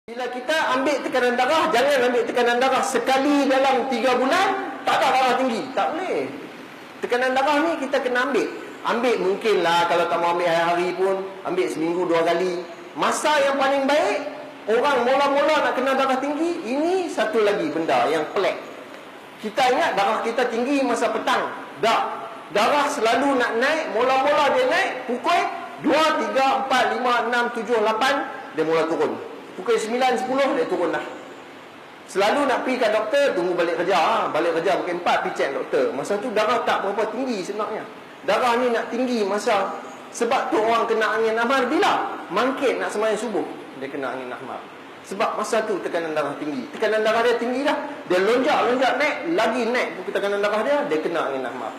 Bila kita ambil tekanan darah, jangan ambil tekanan darah sekali dalam 3 bulan, tak ada darah tinggi. Tak boleh. Tekanan darah ni kita kena ambil. Ambil mungkinlah, kalau tak mau ambil hari-hari pun, ambil seminggu 2 kali. Masa yang paling baik, orang mula-mula nak kena darah tinggi, ini satu lagi benda yang pelik. Kita ingat darah kita tinggi masa petang. Tak. Darah selalu nak naik, mula-mula dia naik, pukul 2, 3, 4, 5, 6, 7, 8, dia mula turun. Pukul 9, 10 dia turun dah. Selalu nak pergi kat doktor, tunggu balik kerja. Balik kerja pukul 4 pergi cek doktor. Masa tu darah tak berapa tinggi sebenarnya. Darah ni nak tinggi masa, sebab tu orang kena angin ahmar bila? Mangkit nak sembahyang subuh, dia kena angin ahmar. Sebab masa tu tekanan darah tinggi. Tekanan darah dia tinggi dah. Dia lonjak naik, lagi naik pukul tekanan darah dia kena angin ahmar.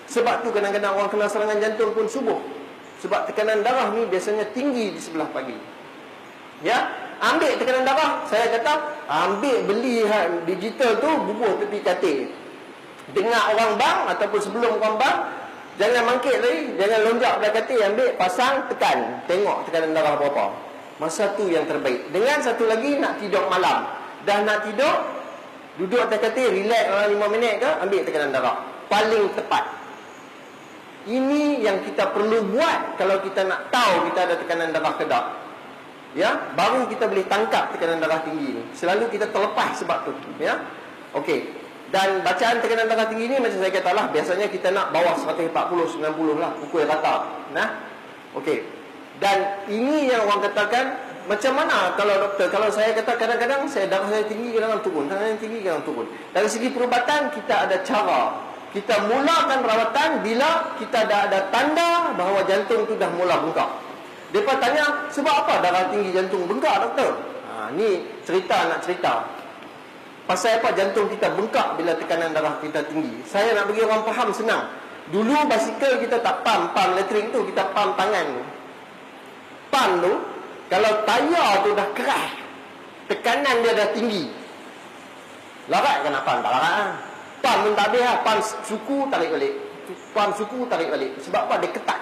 Sebab tu kadang-kadang orang kena serangan jantung pun subuh. Sebab tekanan darah ni biasanya tinggi di sebelah pagi. Ya, ambil tekanan darah, saya kata ambil beli digital tu, bubuh tepi katil. Dengar orang bang ataupun sebelum orang bang, jangan mangkit lagi, jangan lonjak pada katil, ambil, pasang, tekan, tengok tekanan darah berapa. Masa tu yang terbaik. Dengan satu lagi, nak tidur malam. Dah nak tidur, duduk atas katil, relax dalam 5 minit ke, ambil tekanan darah. Paling tepat. Ini yang kita perlu buat kalau kita nak tahu kita ada tekanan darah ke tak. Ya, baru kita boleh tangkap tekanan darah tinggi ni. Selalu kita terlepas sebab tu, ya. Okey. Dan bacaan tekanan darah tinggi ni macam saya katalah, biasanya kita nak bawah 140, 90 lah, pukul rata. Nah. Okey. Dan ini yang orang katakan, macam mana kalau doktor, kalau saya kata kadang-kadang darah saya tinggi, kadang-kadang turun, kadang-kadang tinggi, kadang-kadang turun. Dari segi perubatan kita ada cara. Kita mulakan rawatan bila kita dah ada tanda bahawa jantung tu dah mula bengkak. Mereka tanya, sebab apa darah tinggi jantung bengkak, doktor? Ni cerita nak cerita. Pasal apa jantung kita bengkak bila tekanan darah kita tinggi? Saya nak bagi orang faham senang. Dulu basikal kita tak pam elektrik tu, kita pam tangan. Pam tu, kalau tayar tu dah keras, tekanan dia dah tinggi. Larat kan pam? Tak larat. Pam pun tak habis lah. Pam suku tarik balik. Pam suku tarik balik. Sebab apa? Dia ketat.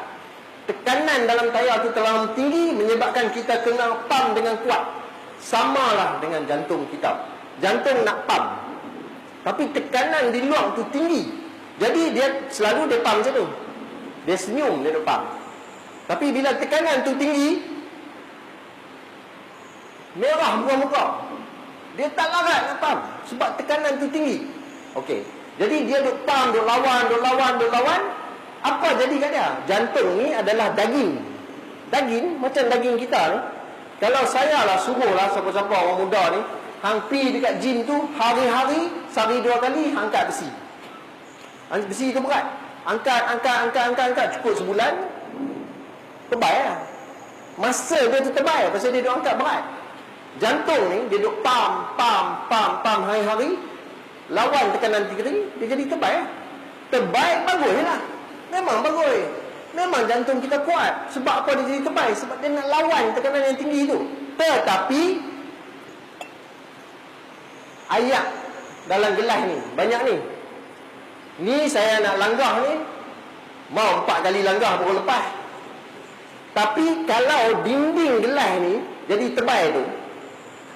Tekanan dalam tayar itu terlalu tinggi, menyebabkan kita kena pam dengan kuat. Samalah dengan jantung kita. Jantung nak pam, tapi tekanan di luar tu tinggi. Jadi dia selalu dia pam macam tu. Dia senyum, dia nak pam. Tapi bila tekanan tu tinggi, merah muka-muka. Dia tak larat nak pam, sebab tekanan tu tinggi. Okey. Jadi dia duk pam, duk lawan. Apa jadi kat dia? Jantung ni adalah daging. Daging, macam daging kita ni. Kalau saya lah suruhlah siapa-siapa orang muda ni, hang pi dekat gym tu, hari-hari, sehari 2 kali, angkat besi. Besi tu berat. Angkat, cukup sebulan, terbaik lah. Masa dia tu terbaik, pasal dia duk angkat berat. Jantung ni, dia duk pam hari-hari, lawan tekanan tinggi, dia jadi terbaik lah. Terbaik bagus lah. Memang bagus. Memang jantung kita kuat. Sebab apa dia jadi terbaik? Sebab dia nak lawan tekanan yang tinggi tu. Tetapi air dalam gelas ni banyak ni. Ni saya nak langgah ni, mau 4 kali langgah baru lepas. Tapi kalau dinding gelas ni jadi tebal tu,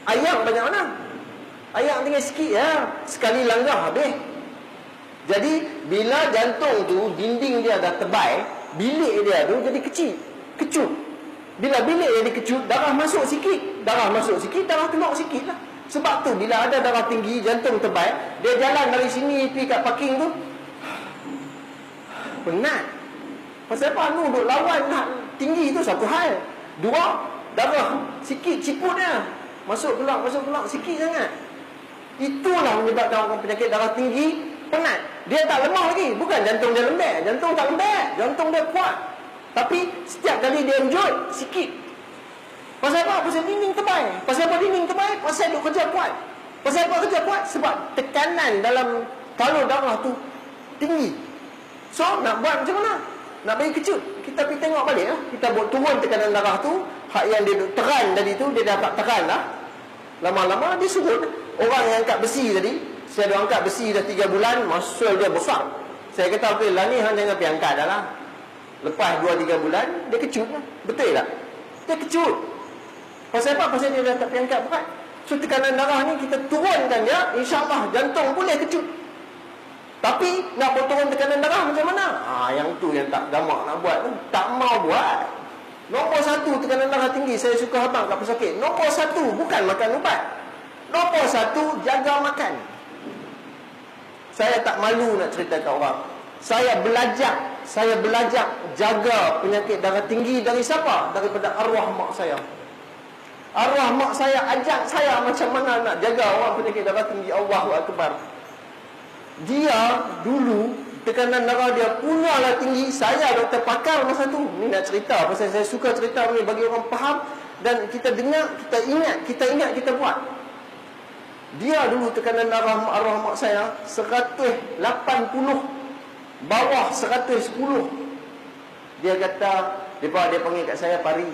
air banyak mana? Air tinggal sikit ya. Sekali langgah habis. Jadi bila jantung tu dinding dia dah tebal, bilik dia tu jadi kecil, kecut. Bila bilik jadi kecut, darah masuk sikit, darah keluar sikit lah. Sebab tu bila ada darah tinggi, jantung tebal, dia jalan dari sini pergi kat parking tu, penat. Pasal apa? Duk lawan nak tinggi tu satu hal. 2, darah sikit ciput dia, masuk keluar sikit sangat. Itulah menyebabkan orang penyakit darah tinggi penat. Dia tak lemah lagi. Bukan jantung dia lembek. Jantung tak lembek. Jantung dia kuat. Tapi setiap kali dia enjot, sikit. Pasal apa? Pasal dinding tebal. Pasal apa dinding tebal? Pasal dia kerja kuat. Pasal apa kerja kuat? Sebab tekanan dalam taluh darah tu tinggi. So, nak buat macam mana? Nak bagi kecut. Kita pergi tengok balik lah. Kita buat turun tekanan darah tu. Hak yang dia teran tadi tu, dia dapat teran lah. Lama-lama dia surut. Orang yang angkat besi tadi, saya dah angkat besi dah 3 bulan, muscle dia besar. Saya kata, okey lah ni, hang jangan pergi angkat dah lah. Lepas 2-3 bulan, dia kecut lah. Betul tak? Dia kecut. Pasal apa? Pasal dia dah tak boleh angkat berat. So tekanan darah ni kita turunkan dia, insya-Allah jantung boleh kecut. Tapi nak potong tekanan darah macam mana? Yang tu yang tak gamak nak buat tu. Tak mau buat. Nombor 1 tekanan darah tinggi, saya suka abang kat pesakit. Nombor 1 bukan makan ubat. Nombor 1 jaga makan. Saya tak malu nak cerita kat orang. Saya belajar jaga penyakit darah tinggi dari siapa? Daripada arwah mak saya. Arwah mak saya ajak saya macam mana nak jaga orang penyakit darah tinggi. Allahu Akbar. Dia dulu tekanan darah dia punyalah tinggi. Saya doktor pakar masa tu. Ni nak cerita pasal saya suka cerita ni bagi orang faham. Dan kita dengar, kita ingat, kita buat. Dia dulu tekanan darah arwah mak saya 180, bawah 110. Dia kata, dia panggil kat saya, Pari,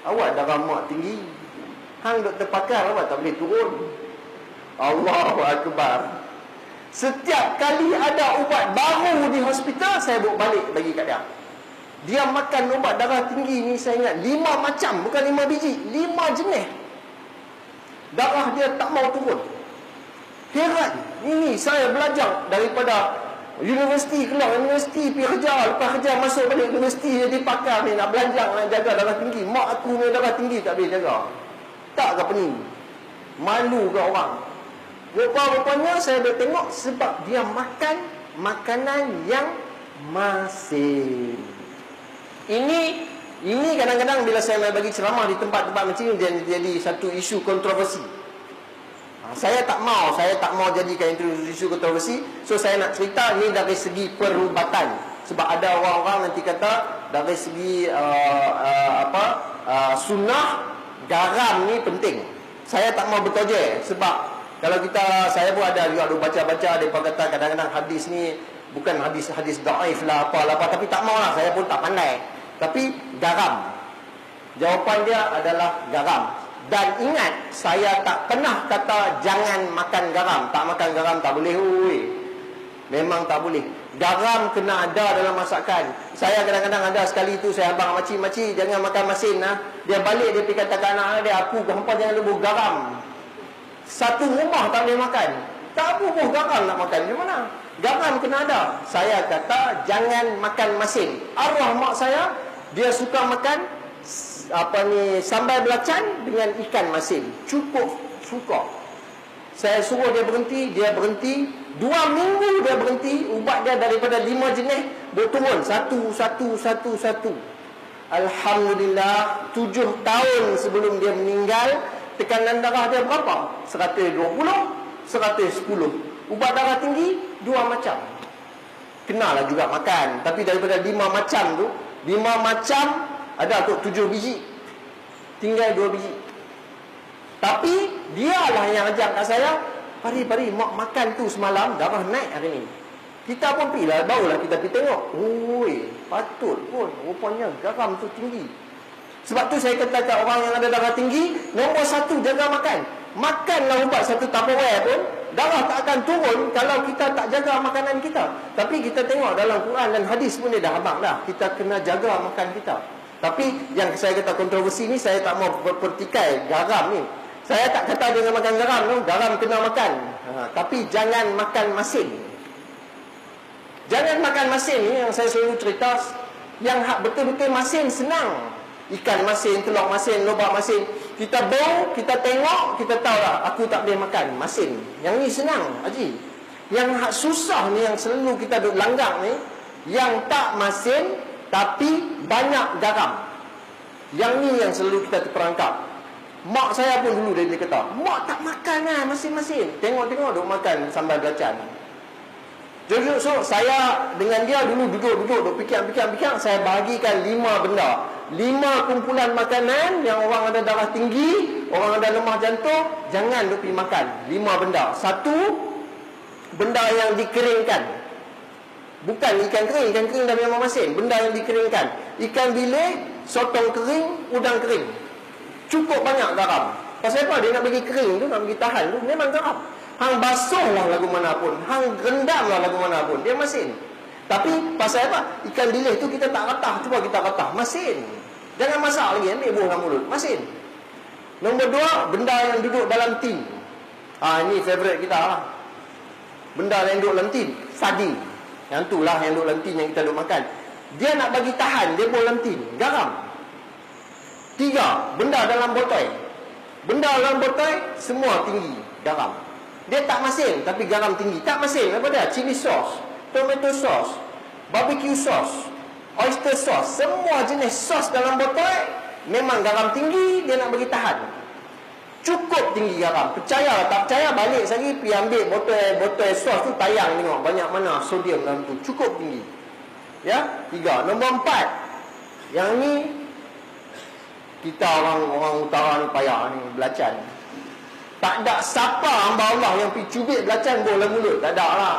awak darah mak tinggi. Hang doktor pakar, awak tak boleh turun. Allahu Akbar. Setiap kali ada ubat baru di hospital, saya bawa balik bagi kat dia. Dia makan ubat darah tinggi ni, saya ingat 5 macam, bukan 5 biji, 5 jenis. Darah dia tak mau turun. Heran. Ini saya belajar daripada universiti, keluar universiti, pergi kerja, lepas kerja masuk balik universiti, jadi pakar ni nak belajar, nak jaga darah tinggi. Mak aku ni darah tinggi tak boleh jaga. Tak ke pening? Malu ke orang? Rupa-rupanya saya dah tengok sebab dia makan makanan yang masin. Ini kadang-kadang bila saya bagi ceramah di tempat-tempat macam ini, dia jadi satu isu kontroversi. Saya tak mau jadikan itu isu kontroversi. So saya nak cerita ni dari segi perubatan. Sebab ada orang-orang nanti kata dari segi sunnah, garam ni penting. Saya tak mau bertojek. Sebab kalau saya pun ada juga baca-baca, mereka kata kadang-kadang hadis ni bukan hadis daif lah, apa, tapi tak mau lah, saya pun tak pandai. Tapi garam, jawapan dia adalah garam. Dan ingat, saya tak pernah kata jangan makan garam. Tak makan garam tak boleh. Memang tak boleh. Garam kena ada dalam masakan. Saya kadang-kadang ada sekali tu, saya abang makcik jangan makan masin lah. Dia balik, dia pergi kata kat anak dia, aku hampa jangan lubuh garam. Satu rumah tak boleh makan. Tak bubuh garam nak makan. Di mana? Garam kena ada. Saya kata jangan makan masin. Arwah mak saya, dia suka makan sambal belacan dengan ikan masin. Cukup suka. Saya suruh dia berhenti, 2 minggu dia berhenti. Ubat dia daripada 5 jenis berturun satu. Alhamdulillah, 7 tahun sebelum dia meninggal, tekanan darah dia berapa? 120, 110. Ubat darah tinggi 2 macam. Kenalah juga makan. Tapi daripada 5 macam tu, 5 macam ada kot 7 biji, tinggal 2 biji. Tapi dialah yang ajak kat saya, Pari, mak makan tu semalam, darah naik hari ni. Kita pun pergi lah, barulah kita pergi tengok. Patut pun, rupanya garam tu tinggi. Sebab tu saya kata kat orang yang ada darah tinggi, nombor 1 jaga makan. Makanlah ubat 1 Tupperware pun, darah tak akan turun kalau kita tak jaga makanan kita. Tapi kita tengok dalam Quran dan hadis pun dia dah abang dah, kita kena jaga makan kita. Tapi yang saya kata kontroversi ni, saya tak mau berpertikai garam ni. Saya tak kata jangan makan garam tu, garam kena makan. Tapi jangan makan masin. Jangan makan masin ni yang saya selalu cerita. Yang betul-betul masin senang. Ikan masin, telur masin, lobak masin. Kita bau, kita tengok, kita tahu lah, aku tak boleh makan masin. Yang ni senang, Haji. Yang susah ni, yang selalu kita duk langgar ni, yang tak masin tapi banyak garam. Yang ni yang selalu kita terperangkap. Mak saya pun dulu dia kata, mak tak makan lah masin-masin. Tengok-tengok duk makan sambal belacan. So saya dengan dia dulu duduk fikir, saya bahagikan 5 benda. 5 kumpulan makanan yang orang ada darah tinggi, orang ada lemah jantung, jangan duk pergi makan. 5 benda. 1, benda yang dikeringkan. Bukan ikan kering dah memang masin. Benda yang dikeringkan. Ikan bilis, sotong kering, udang kering. Cukup banyak garam. Pasal apa? Dia nak bagi kering tu, nak bagi tahan tu, memang garam. Hang basuh lah lagu mana pun, hang rendam lah lagu mana pun, dia masin. Tapi pasal apa? Ikan bilis tu kita tak ratah, cuba kita ratah, masin. Jangan masak lagi, ambil buah dalam mulut, masin. Nombor 2, benda yang duduk dalam tin. Ini favourite kita lah. Benda yang duduk dalam tin, sardin. Yang tu lah yang duduk dalam tin yang kita duduk makan. Dia nak bagi tahan, dia buang dalam tin, garam. 3, benda dalam botol. Benda dalam botol semua tinggi garam. Dia tak masin tapi garam tinggi. Tak masin apa dia? Chili sauce, tomato sauce, barbecue sauce, oyster sauce, semua jenis sos dalam botol memang garam tinggi, dia nak bagi tahan. Cukup tinggi garam. Percaya tak percaya balik lagi pergi ambil botol sos tu, tayang tengok banyak mana sodium dalam tu. Cukup tinggi. Ya, 3. Nombor 4. Yang ni kita orang utara ni payah ni, belacan. Tak ada siapa hamba Allah yang pergi cubit belacan bola mulut. Tak ada lah.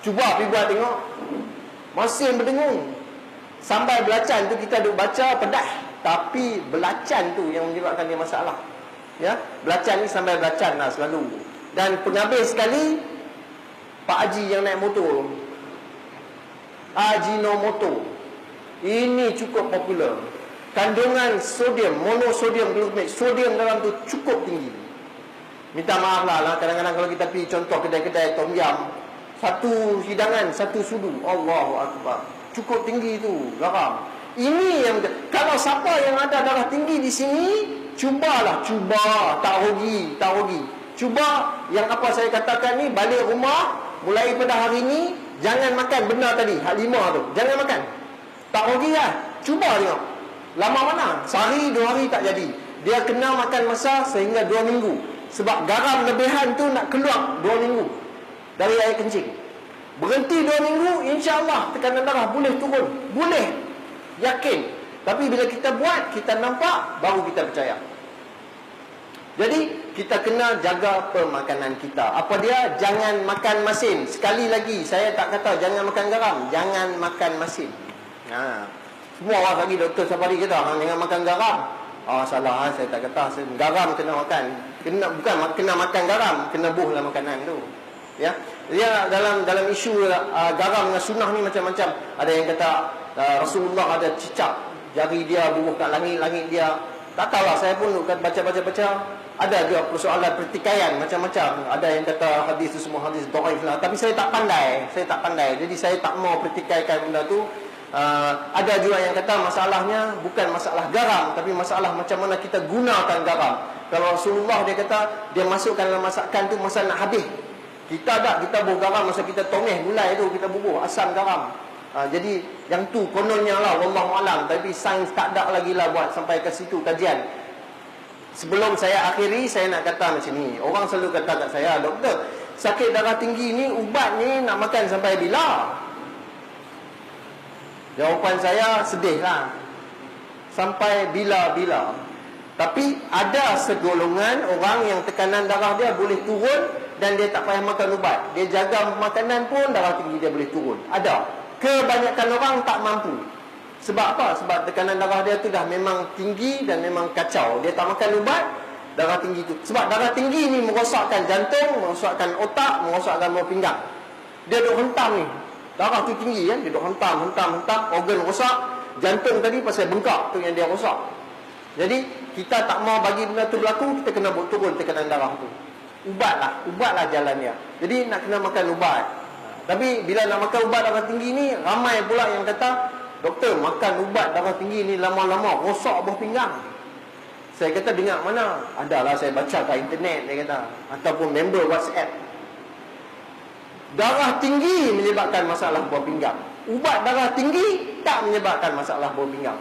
Cuba pergi buat tengok. Masih berdengung. Sampai belacan tu kita duk baca pedas. Tapi belacan tu yang menyebabkan dia masalah. Ya, belacan ni sampai belacan lah selalu. Dan penghabis sekali Pak Haji yang naik motor, Ajinomoto. Ini cukup popular. Kandungan sodium, monosodium glutamate, sodium dalam tu cukup tinggi. Minta maaf lah, kadang-kadang kalau kita pergi contoh kedai-kedai tom yum, satu hidangan, satu sudu, Allahu Akbar, cukup tinggi tu garam. Ini yang, kalau siapa yang ada darah tinggi di sini, cuba, tak rugi. Cuba yang apa saya katakan ni, balik rumah, mulai pada hari ni, jangan makan benda tadi, hak 5 tu, jangan makan. Tak rugi lah, cuba tengok. Lama mana? Sehari, 2 hari tak jadi. Dia kena makan masa sehingga 2 minggu. Sebab garam lebihan tu nak keluar 2 minggu dari air kencing. Berhenti 2 minggu, insya-Allah tekanan darah boleh turun. Boleh. Yakin. Tapi bila kita buat, kita nampak, baru kita percaya. Jadi, kita kena jaga pemakanan kita. Apa dia? Jangan makan masin. Sekali lagi, saya tak kata jangan makan garam. Jangan makan masin. Semua orang lagi doktor safari kata jangan makan garam. Salah, saya tak kata. Garam kena makan. Bukan kena makan garam, kena buhlah makanan tu. Ya. Dia dalam isu garam dengan sunnah ni macam-macam. Ada yang kata Rasulullah ada cicak jari dia bubuh kat langit dia. Tak tahulah, saya pun baca. Ada juga persoalan pertikaian macam-macam. Ada yang kata hadis tu semua hadis dhaif lah. Tapi saya tak pandai. Jadi saya tak mau pertikaikan benda tu. Ada juga yang kata masalahnya bukan masalah garam, tapi masalah macam mana kita gunakan garam. Kalau Rasulullah dia kata dia masukkan dalam masakan tu masa nak habis. Kita bubuh garam masa kita tongeh gulai tu, kita bubuh asam garam. Jadi yang tu kononnya lah, wallahu alam. Tapi sains tak ada lagi lah buat sampai ke situ kajian. Sebelum saya akhiri, saya nak kata macam ni. Orang selalu kata kat saya, doktor, sakit darah tinggi ni ubat ni nak makan sampai bila? Jawapan saya sedih lah, sampai bila-bila. Tapi ada segolongan orang yang tekanan darah dia boleh turun dan dia tak payah makan ubat. Dia jaga makanan pun darah tinggi dia boleh turun. Ada. Kebanyakan orang tak mampu. Sebab apa? Sebab tekanan darah dia tu dah memang tinggi dan memang kacau. Dia tak makan ubat, darah tinggi tu. Sebab darah tinggi ni merosakkan jantung, merosakkan otak, merosakkan buah pinggang. Dia duk hentam ni. Darah tu tinggi kan, dia duk hentam, organ rosak. Jantung tadi pasal bengkak tu yang dia rosak. Jadi kita tak mau bagi benda tu berlaku, kita kena buat turun tekanan darah tu. Ubatlah jalan dia. Jadi nak kena makan ubat. Tapi bila nak makan ubat darah tinggi ni, ramai pula yang kata, doktor, makan ubat darah tinggi ni lama-lama rosak buah pinggang. Saya kata dengar mana? Adalah saya baca kat internet, dia kata, ataupun member WhatsApp. Darah tinggi menyebabkan masalah buah pinggang. Ubat darah tinggi tak menyebabkan masalah buah pinggang.